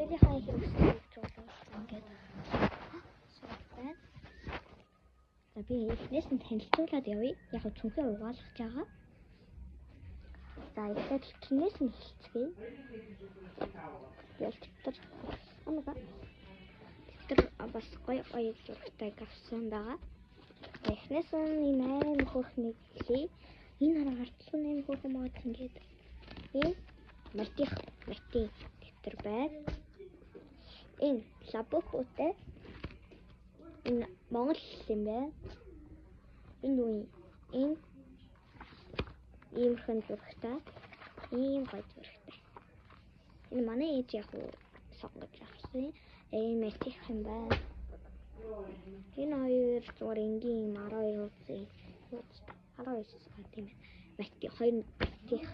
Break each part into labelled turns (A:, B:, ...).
A: Мэдээллийн хэрэгслийг зурулсан ингээд байна. За би эхнээс нь танилцуулаад явъя. Яг нь цүнхээ угаалгаж байгаа. За эхлээд чинээс нь эхэлцгээе. Яг тэр бас гоё зурагтай авсан байгаа. Эхнээс нь энэ амар хөөрхнийг хэлье. Энэ харгалтлуу нэм хөөрхөн мод ингээд энэ мартин дэвтэр байна. Энэ лабукутай энэ Монгол юм байна. Энэ үе энэ иймэрхэн зурагтай ийм гоё зурагтай. Энэ манай ээж яг сонгож авсан. Энэ мартих юм байна. Энэ хоёр зур энгийн 12 үсээ. 12 сая тийм ээ. Мартих хоёр мартих.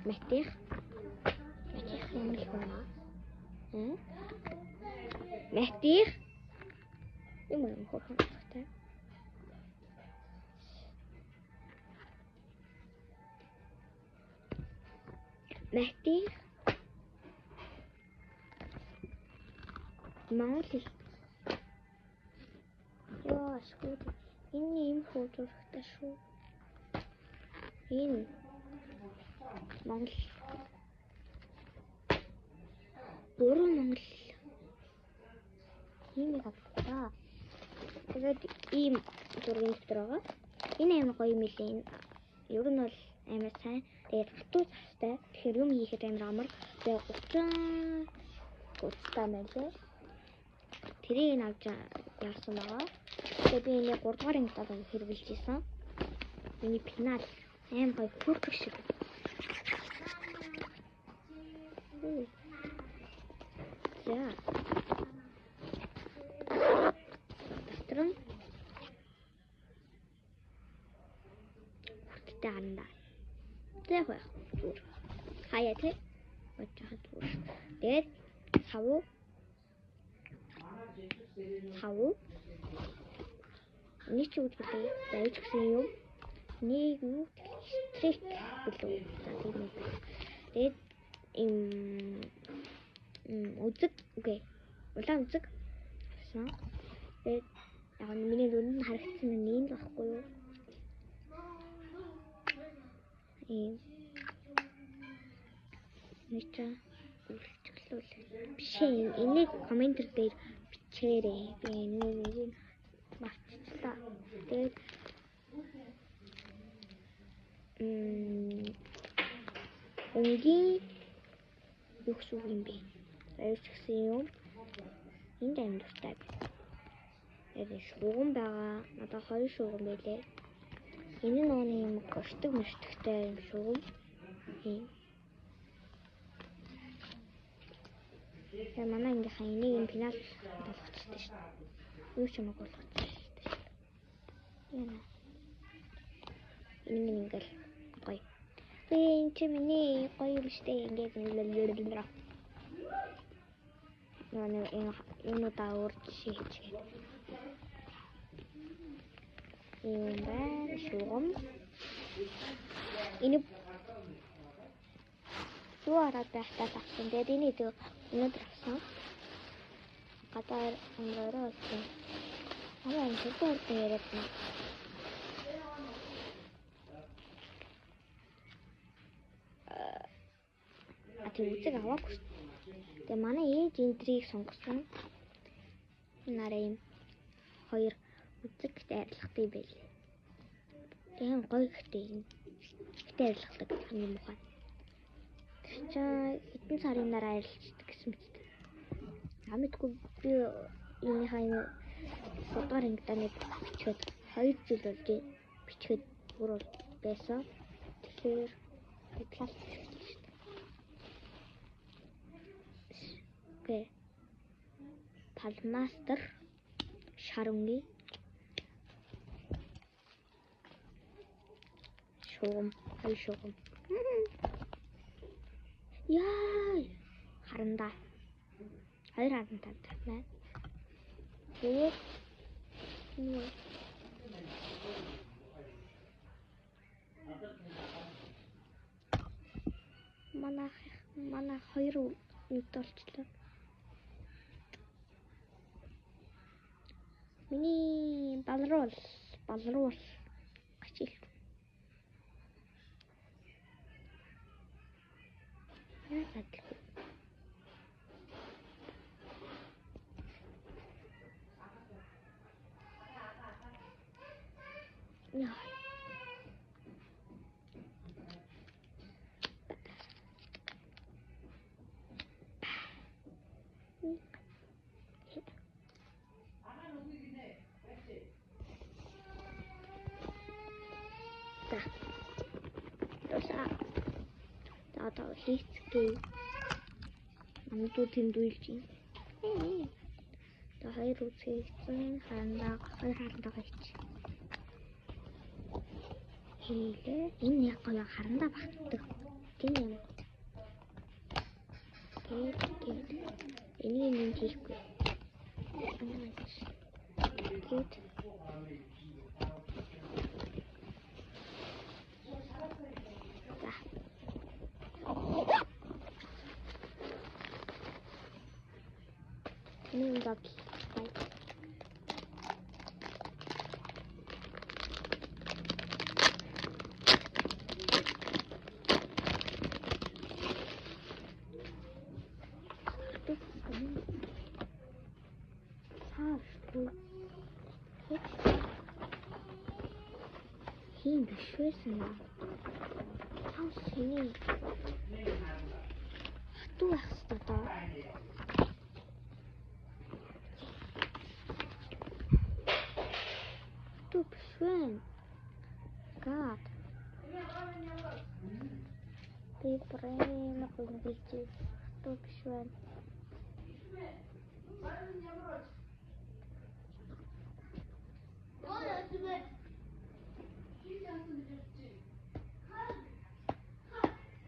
A: Мартих юм байна. Мартих юм хөрхөн зурагтай. Мартих Монгол яа скут энэ юм фотографтай шүү. Энэ Монгол буруу Монгол ийм авлаа. Тэгээд ийм зургийн дэвтэр байгаа. Энэ амар гоё юм лээ. Ер нь бол амар сайн. Тэгээд хатуу цастай. Тэгэхээр юм хийхэд амар амар. Тэгээд 30 гуцтай мэлээ. Тэрийг нь авч явсан байгаа. Тэгээд би энэ 3 дугаар ангидаа хэрэгжилж ийсэн. Миний пенал амар гоё бүрхэг шиг. За. Дотрон хүрттэй харна. Зээх байх. Зүр. Хаяа тий. Очоод зүр. Тэгээд хав. Нэг ч үгүй байж гсэн юм. Нэг юу стрик билүү. За тийм үү. Тэгээд үзэг үгүй. Улаан үзэг. Авсан. Тэгээд яг нь миний дүнд харагдсан нь энэ л байхгүй юу? Ничаа үлчгэлүүл. Биш ээ. Энийг комментэр дээр бичээрэй. Би энийг мартчихлаа. Тэгээд өнгийн юу гэсэн юм бэ? Баярч гэсэн юм. Энд амьдтай байна. Тэгээд шууган байгаа. Надад 2 шууган байлээ. Энэ нь юм гортог мөртөгтэй юм шууган. Тэгээд манай ангийнхаа энийг юм пенал болгочихсон шүү дээ. Юу ч юм болгочихсон шүү дээ. Яна. Энэ ингээл гоё. Энэ ч миний гоё юм шүү дээ. Ингээд нэлэлэлэлэлээ. Энэ даавар шийдчихээ. Ийм байна шугам. Энэ юу араад байхдаа авсан. Тэгээд энийг өнөөдөр авсан. Гадаар өнгөрөө авсан. Аа энэ зүгээр яриад байна. Тэг үзэг аваагүй. Тэгээ манай ээж энтрийг сонгосон. Нараа юм 2 үзэгтэй арилгатай байлээ. Тэгээ гоё ихтэй юм. Ихтэй арилгадаг хамгийн муухай. Чи хэдэн сарын дараа арилждаг гэсэн мэт. Амитгүй би энийхээ 3 дугаар ангидаа нэг бичгээд 2 жил болж бичгээд бүр байсан. Тэгэхээр диплом Окей. Палмастер шаранги шугам хай шугам. Яа харанда. Хоёр харантай байна. Тэгээд Манай хоёр нэг толчлоо. Миний балруул гачил. Яагаад л яа. Одоо хийцгээ амдуу тэмдүүлж юм. Одоо хоёр үзгээ хийсэн харандаа хийч. Хийлээ. Энэ яг гоё харандаа багтдаг. Тийм юм. Тэгээд энийг нэг хийхгүй. Тэгээд энэ яг хин бишвэсэн юм. Хаас хийний хатуу байх хэрэгтэй доо. Хатуу бишвэн. God. Ты прямо победитель. Хатуу бишвэн.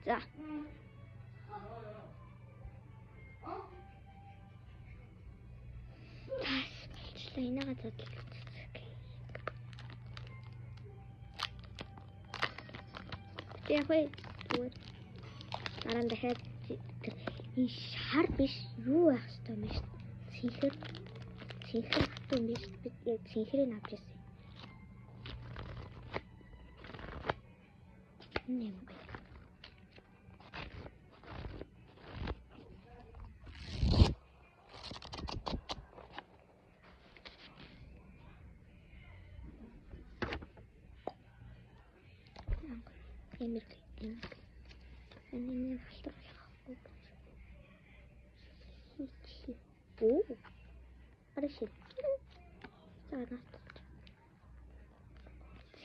A: За. Болчлаа энэ газар дэлгэцэг. Яг үгүй. Дараа нь дахиад энэ шар биш юу байх ёстой юм бэ? Цэнхэр хатуу юм биш. Бид яг цэнхрийг авч ирсэн. Nem. Ini filter. Oh, ada sih. Sana.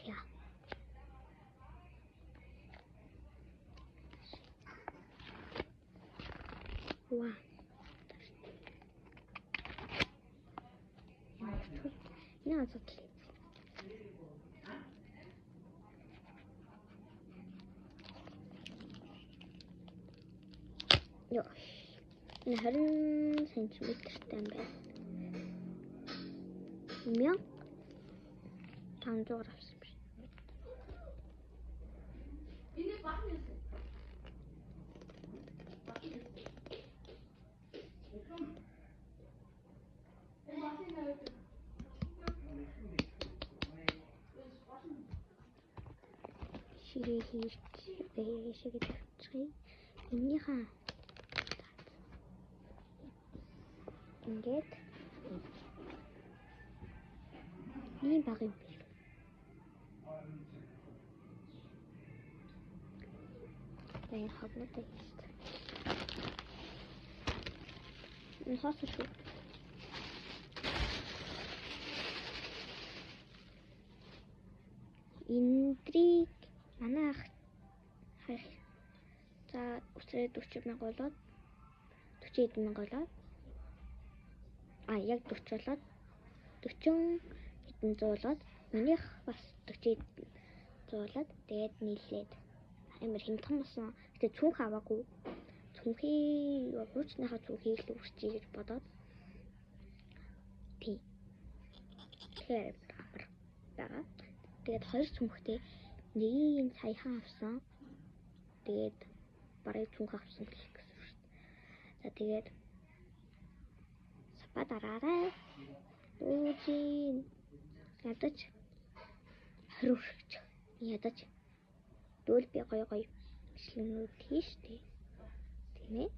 A: Ya. Wah. Ini azat. Yo. Энэ 20 см-тэй юм байна. 1500 авсан биш. Энэ бахан юм. Ширээ хийшээ тавьчихъя. Энийхээ ингээд ийм баг юм биш. Энэ хавнаатай хийсэн. Энэ хасаа шүү. Индрийг манай ах за үсрээ 40,000 болоод 40,000 болоод яг 40 болоод 40 хэдэн зуулаад минийх бас 40 зуулаад тэгээд нийлээд амар хямдхан болсон. Гэтэ цүнх аваагүй. Цүнхий хуучныхаа цүнхийг л үрчий гэж бодоод тий. Тэгэхээр амар байгаа. Тэгээд хоёр цүнхтэй нэг нь саяхан авсан. Тэгээд барыг цүнх авсан гэх гэсэн шүү дээ. За тэгээд сапа дараарай. Дүүжин ядаж хариурч ядаж дүүл би гоё бичлэгнүүд хийш дээ. Тийм ээ.